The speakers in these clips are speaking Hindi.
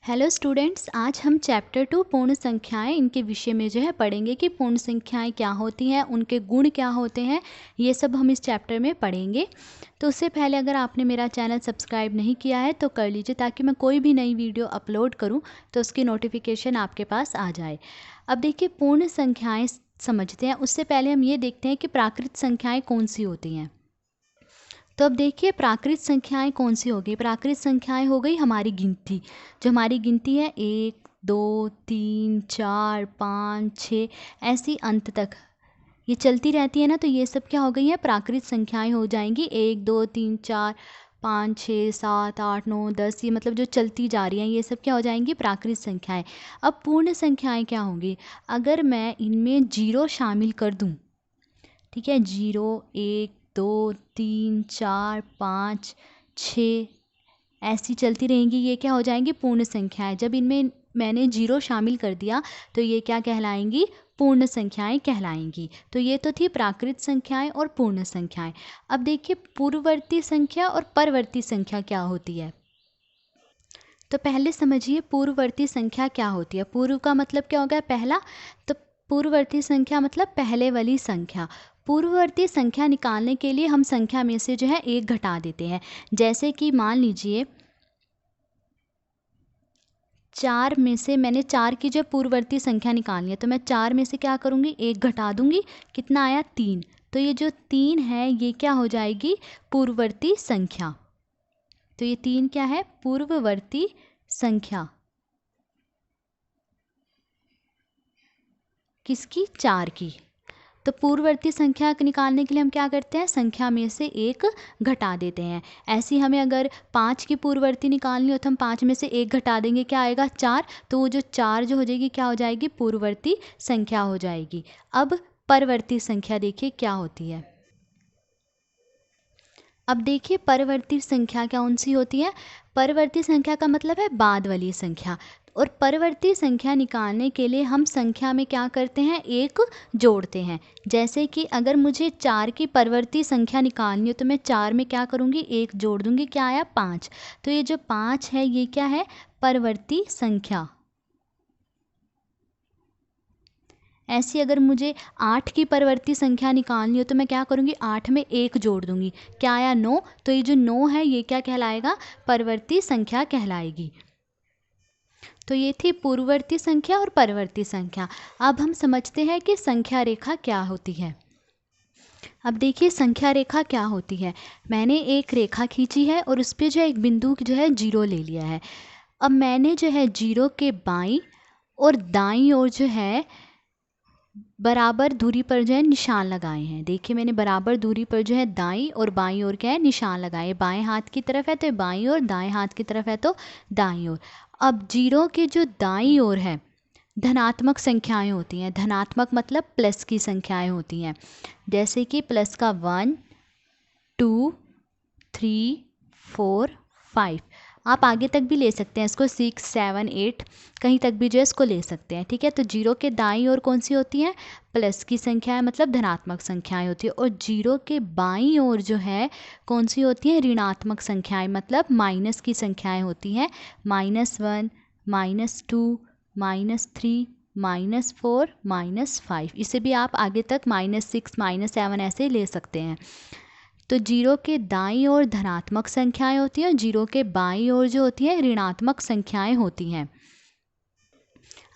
हेलो स्टूडेंट्स, आज हम चैप्टर 2 पूर्ण संख्याएं इनके विषय में जो है पढ़ेंगे कि पूर्ण संख्याएं क्या होती हैं, उनके गुण क्या होते हैं। ये सब हम इस चैप्टर में पढ़ेंगे। तो उससे पहले अगर आपने मेरा चैनल सब्सक्राइब नहीं किया है तो कर लीजिए, ताकि मैं कोई भी नई वीडियो अपलोड करूं तो उसकी नोटिफिकेशन आपके पास आ जाए। अब देखिए, पूर्ण संख्याएँ समझते हैं। उससे पहले हम ये देखते हैं कि प्राकृत संख्याएँ कौन सी होती हैं। तो अब देखिए, प्राकृत संख्याएं कौन सी हो गई। प्राकृत संख्याएं हो गई हमारी गिनती। जो हमारी गिनती है 1 2 3 4 5 6 ऐसी अंत तक ये चलती रहती है ना, तो ये सब क्या हो गई है, प्राकृत संख्याएं हो जाएंगी। 1 2 3 4 5 6 7 8 9 10, ये मतलब जो चलती जा रही हैं ये सब क्या हो जाएंगी, प्राकृत संख्याएं। अब पूर्ण संख्याएं क्या होंगी, अगर मैं इनमें जीरो शामिल कर दूं, ठीक है, 0 1 2 3 4 5 6 ऐसी चलती रहेंगी, ये क्या हो जाएंगी, पूर्ण संख्याएं। जब इनमें मैंने जीरो शामिल कर दिया तो ये क्या कहलाएंगी, पूर्ण संख्याएं कहलाएंगी। तो ये तो थी प्राकृत संख्याएं और पूर्ण संख्याएं। अब देखिए, पूर्ववर्ती संख्या और परवर्ती संख्या क्या होती है। तो पहले समझिए पूर्ववर्ती संख्या क्या होती है। पूर्व का मतलब क्या हो गया, पहला। तो पूर्ववर्ती संख्या मतलब पहले वाली संख्या। पूर्ववर्ती संख्या निकालने के लिए हम संख्या में से जो है एक घटा देते हैं। जैसे कि मान लीजिए 4 में से मैंने 4 की जो पूर्ववर्ती संख्या निकालनी है, तो मैं 4 में से क्या करूँगी, एक घटा दूँगी। कितना आया, 3। तो ये जो 3 है ये क्या हो जाएगी, पूर्ववर्ती संख्या। तो ये 3 क्या है, पूर्ववर्ती संख्या। किसकी, 4 की। तो पूर्ववर्ती संख्या निकालने के लिए हम क्या करते हैं, संख्या में से एक घटा देते हैं। ऐसी हमें अगर 5 की पूर्ववर्ती निकालनी हो तो हम 5 में से एक घटा देंगे, क्या आएगा, 4। तो वो जो 4 जो हो जाएगी क्या हो जाएगी, पूर्ववर्ती संख्या हो जाएगी। अब परवर्ती संख्या देखिए क्या होती है। अब देखिए, परवर्ती संख्या कौन सी होती है। परवर्ती संख्या का मतलब है बाद वाली संख्या। और परवर्ती संख्या निकालने के लिए हम संख्या में क्या करते हैं, एक जोड़ते हैं। जैसे कि अगर मुझे 4 की परवर्ती संख्या निकालनी हो तो मैं 4 में क्या करूँगी, एक जोड़ दूँगी, क्या आया, 5। तो ये जो 5 है ये क्या है, परवर्ती संख्या। ऐसी अगर मुझे 8 की परवर्ती संख्या निकालनी हो तो मैं क्या करूँगी, 8 में एक जोड़ दूँगी, क्या आया, 9। तो ये जो 9 है ये क्या कहलाएगा, परवर्ती संख्या कहलाएगी। तो ये थी पूर्ववर्ती संख्या और परवर्ती संख्या। अब हम समझते हैं कि संख्या रेखा क्या होती है। अब देखिए, संख्या रेखा क्या होती है। मैंने एक रेखा खींची है और उस पर जो एक बिंदु जो है जीरो ले लिया है। अब मैंने जो है जीरो के बाईं और दाईं ओर जो है बराबर दूरी पर जो है निशान लगाए हैं। देखिए, मैंने बराबर दूरी पर जो है दाईं और बाईं ओर क्या है, निशान लगाए। बाएं हाथ की तरफ है तो बाईं ओर, दाएं हाथ की तरफ है तो दाईं ओर। अब जीरो के जो दाईं ओर है धनात्मक संख्याएं होती हैं। धनात्मक मतलब प्लस की संख्याएं होती हैं। जैसे कि प्लस का 1 2 3 4 5। आप आगे तक भी ले सकते हैं इसको, 6 7 8 कहीं तक भी जो है इसको ले सकते हैं, ठीक है। तो जीरो के दाईं ओर कौन सी होती हैं, प्लस की संख्याएं मतलब धनात्मक संख्याएं होती है। और जीरो के बाईं ओर जो है कौन सी होती हैं, ऋणात्मक संख्याएं मतलब माइनस की संख्याएं होती हैं। -1 -2 -3 -4 -5। इसे भी आप आगे तक -6 -7 ऐसे ले सकते हैं। तो जीरो के दाईं ओर धनात्मक संख्याएं होती हैं, जीरो के बाईं ओर जो होती हैं ऋणात्मक संख्याएं होती हैं।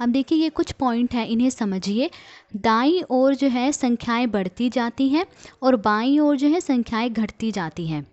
अब देखिए, ये कुछ पॉइंट हैं, इन्हें समझिए। दाईं ओर जो है संख्याएं बढ़ती जाती हैं और बाईं ओर जो है संख्याएं घटती जाती हैं।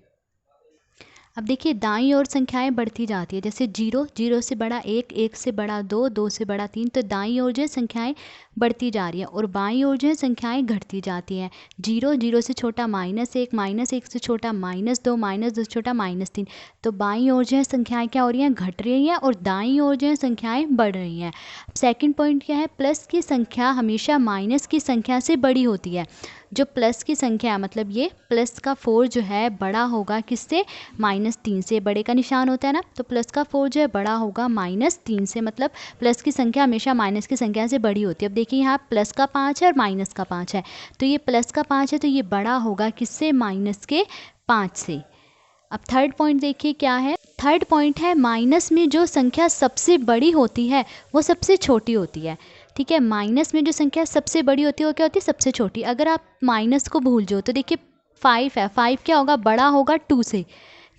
अब देखिए, दाईं ओर संख्याएं बढ़ती जाती है। जैसे जीरो, जीरो से बड़ा 1, 1 से बड़ा 2, 2 से बड़ा 3। तो दाईं ओर जो है संख्याएं बढ़ती जा रही हैं और बाईं ओर जो है संख्याएं घटती जाती हैं। जीरो, जीरो से छोटा -1, -1 से छोटा -2, -2 से छोटा -3। तो बाईं ओर जो है संख्याएं क्या हो रही हैं, घट रही हैं और दाईं ओर जो है संख्याएं बढ़ रही हैं। सेकंड पॉइंट क्या है, प्लस की संख्या हमेशा माइनस की संख्या से बड़ी होती है। जो प्लस की संख्या मतलब ये प्लस का 4 जो है बड़ा होगा किससे, -3 से। बड़े का निशान होता है ना, तो प्लस का 4 जो है बड़ा होगा -3 से। मतलब प्लस की संख्या हमेशा माइनस की संख्या से बड़ी होती है। अब देखिए, यहाँ प्लस का 5 है और माइनस का 5 है। तो ये प्लस का 5 है तो ये बड़ा होगा किससे, -5 से। अब थर्ड पॉइंट देखिए क्या है। थर्ड पॉइंट है माइनस में जो संख्या सबसे बड़ी होती है वो सबसे छोटी होती है। ठीक है, माइनस में जो संख्या सबसे बड़ी होती है वो क्या होती है, सबसे छोटी। अगर आप माइनस को भूल जाओ तो देखिए 5 है, 5 क्या होगा, बड़ा होगा 2 से,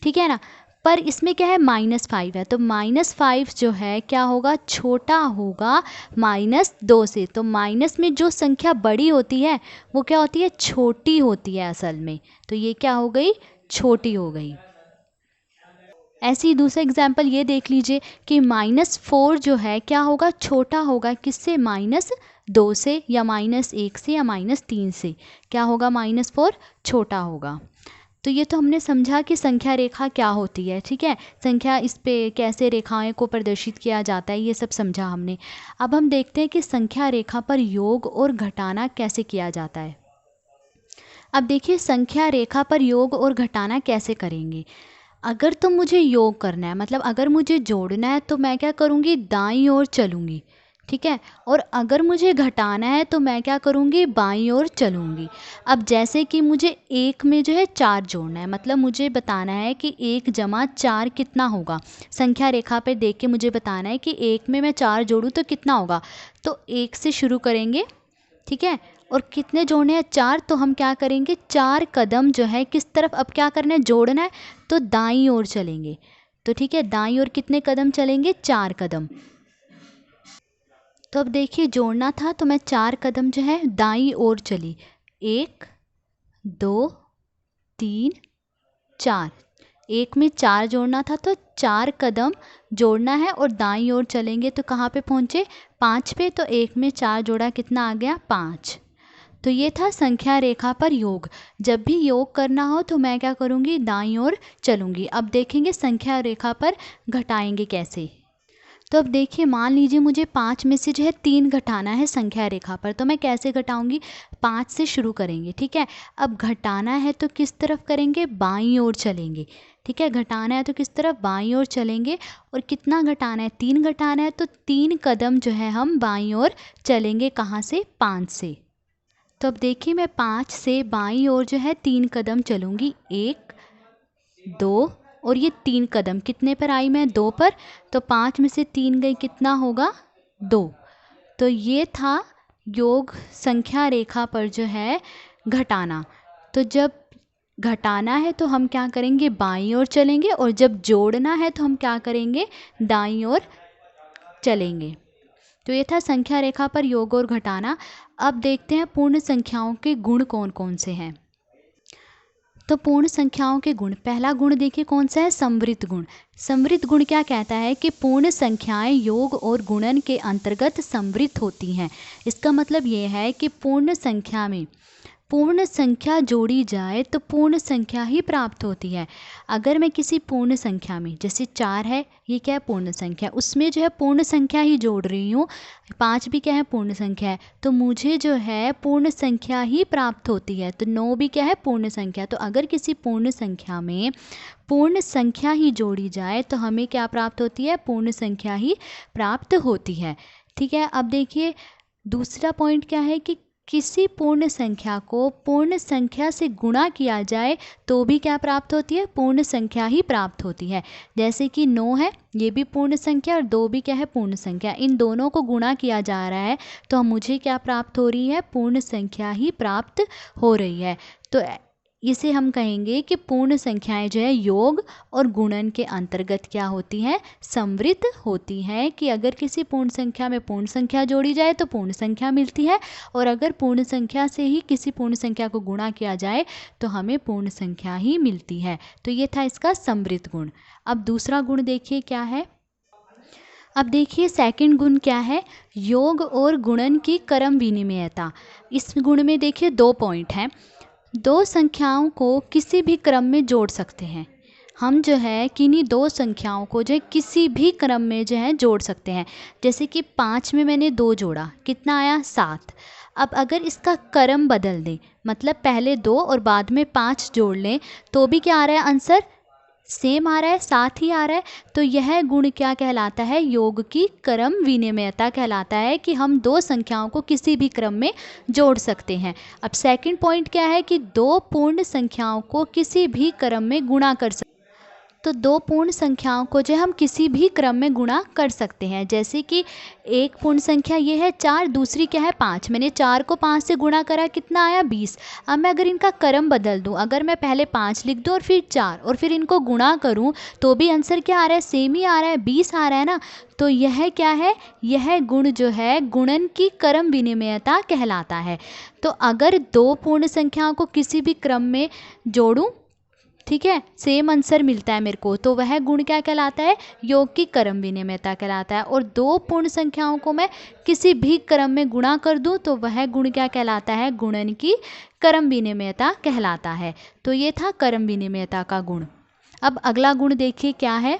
ठीक है ना। पर इसमें क्या है, -5 है, तो -5 जो है क्या होगा, छोटा होगा -2 से। तो माइनस में जो संख्या बड़ी होती है वो क्या होती है, छोटी होती है असल में। तो ये क्या हो गई, छोटी हो गई। ऐसे ही दूसरा एग्जाम्पल ये देख लीजिए कि -4 जो है क्या होगा, छोटा होगा किससे, -2 से या -1 से या -3 से। क्या होगा, -4 छोटा होगा। तो ये तो हमने समझा कि संख्या रेखा क्या होती है। ठीक है, संख्या इस पे कैसे रेखाएं को प्रदर्शित किया जाता है ये सब समझा हमने। अब हम देखते हैं कि संख्या रेखा पर योग और घटाना कैसे किया जाता है। अब देखिए संख्या रेखा पर योग और घटाना कैसे करेंगे। अगर तो मुझे योग करना है, मतलब अगर मुझे जोड़ना है, तो मैं क्या करूँगी, दाईं ओर चलूँगी। ठीक है, और अगर मुझे घटाना है तो मैं क्या करूँगी, बाईं ओर चलूँगी। अब जैसे कि मुझे एक में जो है 4 जोड़ना है, मतलब मुझे बताना है कि 1 + 4 कितना होगा। संख्या रेखा पे देख के मुझे बताना है कि 1 में मैं 4 जोड़ूँ तो कितना होगा। तो 1 से शुरू करेंगे, ठीक है, और कितने जोड़ने हैं, 4। तो हम क्या करेंगे, 4 कदम जो है किस तरफ, अब क्या करना है, जोड़ना है, तो दाईं ओर चलेंगे। तो ठीक है, दाईं ओर कितने कदम चलेंगे, 4 कदम। तो अब देखिए जोड़ना था तो मैं 4 कदम जो है दाईं ओर चली, 1 2 3 4। 1 में 4 जोड़ना था तो 4 कदम जोड़ना है और दाईं ओर चलेंगे तो कहाँ पे पहुँचे, 5 पे। तो 1 में 4 जोड़ा, कितना आ गया, 5। तो ये था संख्या रेखा पर योग। जब भी योग करना हो तो मैं क्या करूँगी, दाईं ओर चलूँगी। अब देखेंगे संख्या रेखा पर घटाएंगे कैसे। तो अब देखिए मान लीजिए मुझे 5 में से जो है 3 घटाना है संख्या रेखा पर, तो मैं कैसे घटाऊंगी, 5 से शुरू करेंगे। ठीक है, अब घटाना है तो किस तरफ करेंगे, बाईं ओर चलेंगे। ठीक है, घटाना है तो किस तरफ, बाईं ओर चलेंगे। और कितना घटाना है, 3 घटाना है, तो 3 कदम जो है हम बाईं ओर चलेंगे। कहाँ से, 5 से। तो अब देखिए मैं 5 से बाईं ओर जो है 3 कदम चलूँगी, 1 2, और ये 3 कदम कितने पर आई मैं, 2 पर। तो 5 में से 3 गई, कितना होगा, 2। तो ये था योग संख्या रेखा पर जो है घटाना। तो जब घटाना है तो हम क्या करेंगे, बाईं ओर चलेंगे, और जब जोड़ना है तो हम क्या करेंगे, दाईं ओर चलेंगे। तो ये था संख्या रेखा पर योग और घटाना। अब देखते हैं पूर्ण संख्याओं के गुण कौन कौन से हैं। तो पूर्ण संख्याओं के गुण, पहला गुण देखिए कौन सा है, समवृत्त गुण। समवृत्त गुण क्या कहता है कि पूर्ण संख्याएं योग और गुणन के अंतर्गत समवृत्त होती हैं। इसका मतलब ये है कि पूर्ण संख्या में पूर्ण संख्या जोड़ी जाए तो पूर्ण संख्या ही प्राप्त होती है। अगर मैं किसी पूर्ण संख्या में, जैसे 4 है, ये क्या है, पूर्ण संख्या, उसमें जो है पूर्ण संख्या ही जोड़ रही हूँ, 5 भी क्या है, पूर्ण संख्या है, तो मुझे जो है पूर्ण संख्या ही प्राप्त होती है। तो 9 भी क्या है, पूर्ण संख्या। तो अगर किसी पूर्ण संख्या में पूर्ण संख्या ही जोड़ी जाए तो हमें क्या प्राप्त होती है, पूर्ण संख्या ही प्राप्त होती है। ठीक है, अब देखिए दूसरा पॉइंट क्या है कि किसी पूर्ण संख्या को पूर्ण संख्या से गुणा किया जाए तो भी क्या प्राप्त होती है, पूर्ण संख्या ही प्राप्त होती है। जैसे कि 9 है, ये भी पूर्ण संख्या, और 2 भी क्या है, पूर्ण संख्या। इन दोनों को गुणा किया जा रहा है तो मुझे क्या प्राप्त हो रही है, पूर्ण संख्या ही प्राप्त हो रही है। तो इसे हम कहेंगे कि पूर्ण संख्याएं जो है योग और गुणन के अंतर्गत क्या होती हैं, समवृत्त होती हैं। कि अगर किसी पूर्ण संख्या में पूर्ण संख्या जोड़ी जाए तो पूर्ण संख्या मिलती है, और अगर पूर्ण संख्या से ही किसी पूर्ण संख्या को गुणा किया जाए तो हमें पूर्ण संख्या ही मिलती है। तो ये था इसका समवृत्त गुण। अब दूसरा गुण देखिए क्या है। अब देखिए सेकंड गुण क्या है, योग और गुणन की क्रम विनिमयता। इस गुण में देखिए 2 पॉइंट हैं। 2 संख्याओं को किसी भी क्रम में जोड़ सकते हैं हम, जो है किन्हीं 2 संख्याओं को जो है किसी भी क्रम में जो है जोड़ सकते हैं। जैसे कि 5 में मैंने 2 जोड़ा, कितना आया, 7। अब अगर इसका क्रम बदल दें, मतलब पहले 2 और बाद में 5 जोड़ लें, तो भी क्या आ रहा है, आंसर सेम आ रहा है, 7 ही आ रहा है। तो यह गुण क्या कहलाता है, योग की क्रम विनिमयता कहलाता है, कि हम 2 संख्याओं को किसी भी क्रम में जोड़ सकते हैं। अब सेकंड पॉइंट क्या है कि 2 पूर्ण संख्याओं को किसी भी क्रम में गुणा कर सकते हैं। तो दो पूर्ण संख्याओं को जो हम किसी भी क्रम में गुणा कर सकते हैं। जैसे कि एक पूर्ण संख्या ये है 4, दूसरी क्या है 5। मैंने 4 को 5 से गुणा करा, कितना आया 20। अब मैं अगर इनका क्रम बदल दूं, अगर मैं पहले 5 लिख दूं और फिर 4 और फिर इनको गुणा करूं, तो भी आंसर क्या आ रहा है, सेम ही आ रहा है, 20 आ रहा है ना। तो यह क्या है, यह गुण जो है गुणन की क्रम विनिमयता कहलाता है। तो अगर दो पूर्ण संख्याओं को किसी भी क्रम में जोड़ूं, ठीक है, सेम आंसर मिलता है मेरे को, तो वह गुण क्या कहलाता है, योग की क्रम विनिमयता कहलाता है। और दो पूर्ण संख्याओं को मैं किसी भी क्रम में गुणा कर दूं, तो वह गुण क्या कहलाता है, गुणन की क्रम विनिमयता कहलाता है। तो ये था क्रम विनिमयता का गुण। अब अगला गुण देखिए क्या है।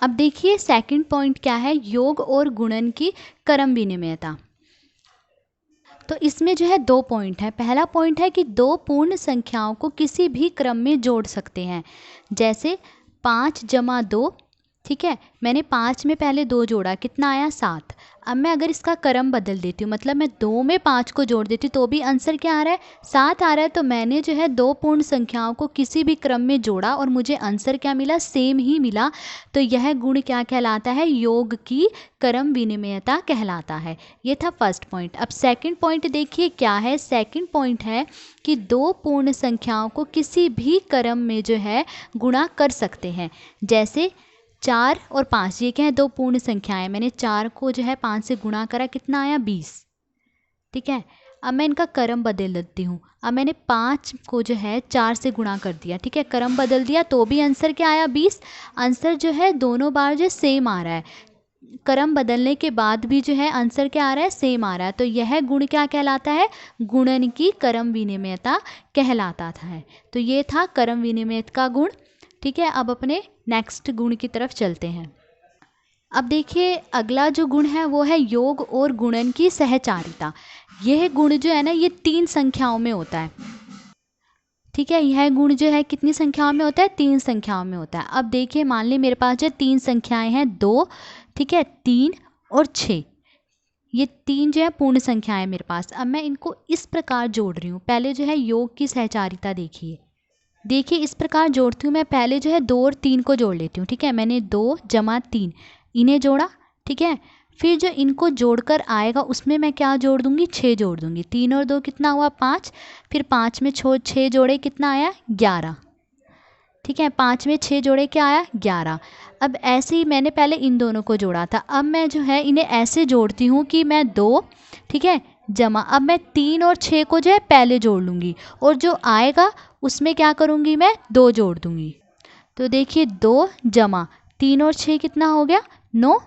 अब देखिए सेकंड पॉइंट क्या है, योग और गुणन की क्रम विनिमयता। तो इसमें जो है 2 पॉइंट है। पहला पॉइंट है कि दो पूर्ण संख्याओं को किसी भी क्रम में जोड़ सकते हैं। जैसे 5 जमा 2, ठीक है, मैंने 5 में पहले 2 जोड़ा, कितना आया 7। अब मैं अगर इसका क्रम बदल देती हूँ, मतलब मैं 2 में 5 को जोड़ देती हूँ, तो भी आंसर क्या आ रहा है, 7 आ रहा है। तो मैंने जो है दो पूर्ण संख्याओं को किसी भी क्रम में जोड़ा और मुझे आंसर क्या मिला, सेम ही मिला। तो यह गुण क्या कहलाता है, योग की क्रम विनिमयता कहलाता है। ये था फर्स्ट पॉइंट। अब सेकंड पॉइंट देखिए क्या है। सेकंड पॉइंट है कि दो पूर्ण संख्याओं को किसी भी क्रम में जो है गुणा कर सकते हैं। जैसे 4 और 5, ये क्या है, दो पूर्ण संख्याएं। मैंने 4 को जो है 5 से गुणा करा, कितना आया 20, ठीक है। अब मैं इनका क्रम बदल देती हूँ। अब मैंने 5 को जो है 4 से गुणा कर दिया, ठीक है, क्रम बदल दिया, तो भी आंसर क्या आया 20। आंसर जो है दोनों बार जो सेम आ रहा है, क्रम बदलने के बाद भी जो है आंसर क्या आ रहा है, सेम आ रहा है। तो यह गुण क्या कहलाता है, गुणन की क्रम विनिमयता कहलाता है। तो ये था क्रम विनिमयता का गुण, ठीक है। अब अपने नेक्स्ट गुण की तरफ चलते हैं। अब देखिए अगला जो गुण है वो है योग और गुणन की सहचारिता। यह गुण जो है ना, ये 3 संख्याओं में होता है, ठीक है। यह गुण जो है कितनी संख्याओं में होता है, 3 संख्याओं में होता है। अब देखिए मान ली मेरे पास जो 3 संख्याएं हैं, 2, ठीक है, 3 और 6। ये 3 जो है पूर्ण संख्याएं मेरे पास। अब मैं इनको इस प्रकार जोड़ रही हूँ। पहले जो है योग की सहचारिता देखिए इस प्रकार जोड़ती हूँ मैं। पहले जो है 2 और 3 को जोड़ लेती हूँ, ठीक है। मैंने 2 जमा 3 इन्हें जोड़ा, ठीक है। फिर जो इनको जोड़कर आएगा उसमें मैं क्या जोड़ दूंगी, 6 जोड़ दूंगी। 3 और 2 कितना हुआ 5, फिर 5 में 6 जोड़े, कितना आया 11, ठीक है। 5 में 6 जोड़े क्या आया 11। अब ऐसे ही मैंने पहले इन दोनों को जोड़ा था। अब मैं जो है इन्हें ऐसे जोड़ती हूँ कि मैं 2, ठीक है, जमा, अब मैं 3 और 6 को जो है पहले जोड़ लूँगी और जो आएगा उसमें क्या करूँगी, मैं 2 जोड़ दूँगी। तो देखिए 2 जमा 3 और 6 कितना हो गया 9,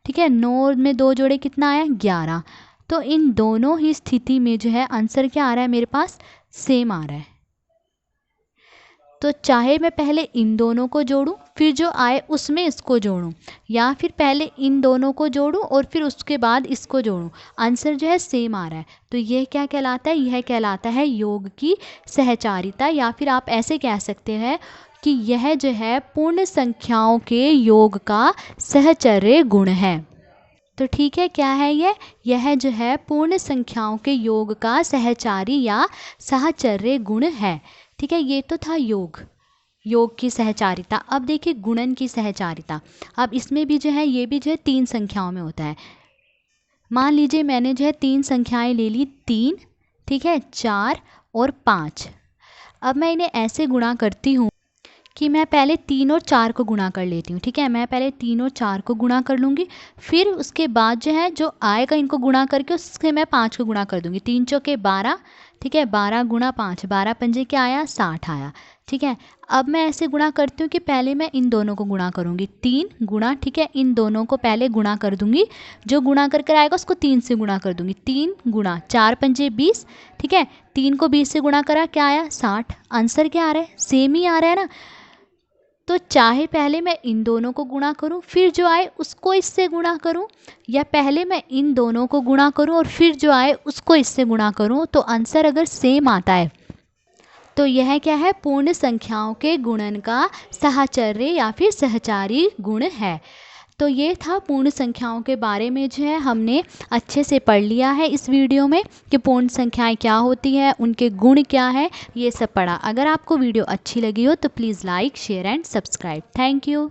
ठीक है। 9 में 2 जोड़े, कितना आया 11। तो इन दोनों ही स्थिति में जो है आंसर क्या आ रहा है मेरे पास, सेम आ रहा है। तो चाहे मैं पहले इन दोनों को जोड़ूं फिर जो आए उसमें इसको जोड़ूं, या फिर पहले इन दोनों को जोड़ूं और फिर उसके बाद इसको जोड़ूं, आंसर जो है सेम आ रहा है। तो यह क्या कहलाता है, यह कहलाता है योग की सहचारिता, या फिर आप ऐसे कह सकते हैं कि यह जो है पूर्ण संख्याओं के योग का सहचर्य गुण है। तो ठीक है, क्या है यह जो है पूर्ण संख्याओं के योग का सहचारी या साहचर्य गुण है, ठीक है। ये तो था योग की सहचारिता। अब देखिए गुणन की सहचारिता। अब इसमें भी जो है, ये भी जो है 3 संख्याओं में होता है। मान लीजिए मैंने जो है 3 संख्याएं ले ली, 3, ठीक है, 4 और 5। अब मैं इन्हें ऐसे गुणा करती हूँ कि मैं पहले 3 और 4 को गुणा कर लेती हूँ, ठीक है। मैं पहले 3 और 4 को गुणा कर लूँगी, फिर उसके बाद जो है जो आएगा इनको गुणा करके उससे मैं 5 को गुणा कर दूँगी। 3 चौके 12, ठीक है, 12 गुणा 5, 12 पंजे क्या आया 60 आया, ठीक है। अब मैं ऐसे गुणा करती हूँ कि पहले मैं इन दोनों को गुणा करूँगी, 3 गुणा, ठीक है, इन दोनों को पहले गुणा कर दूँगी, जो गुणा कर कर आएगा उसको 3 से गुणा कर दूँगी। 3 गुणा 4 पंजे 20, ठीक है, 3 को 20 से गुणा करा, क्या आया 60। आंसर क्या आ रहा है, सेम ही आ रहा है ना। तो चाहे पहले मैं इन दोनों को गुणा करूं फिर जो आए उसको इससे गुणा करूं, या पहले मैं इन दोनों को गुणा करूं और फिर जो आए उसको इससे गुणा करूं, तो आंसर अगर सेम आता है तो यह क्या है, पूर्ण संख्याओं के गुणन का साहचर्य या फिर सहचारी गुण है। तो ये था पूर्ण संख्याओं के बारे में जो है हमने अच्छे से पढ़ लिया है इस वीडियो में कि पूर्ण संख्याएं क्या होती है, उनके गुण क्या है, ये सब पढ़ा। अगर आपको वीडियो अच्छी लगी हो तो please like, share and subscribe. Thank you.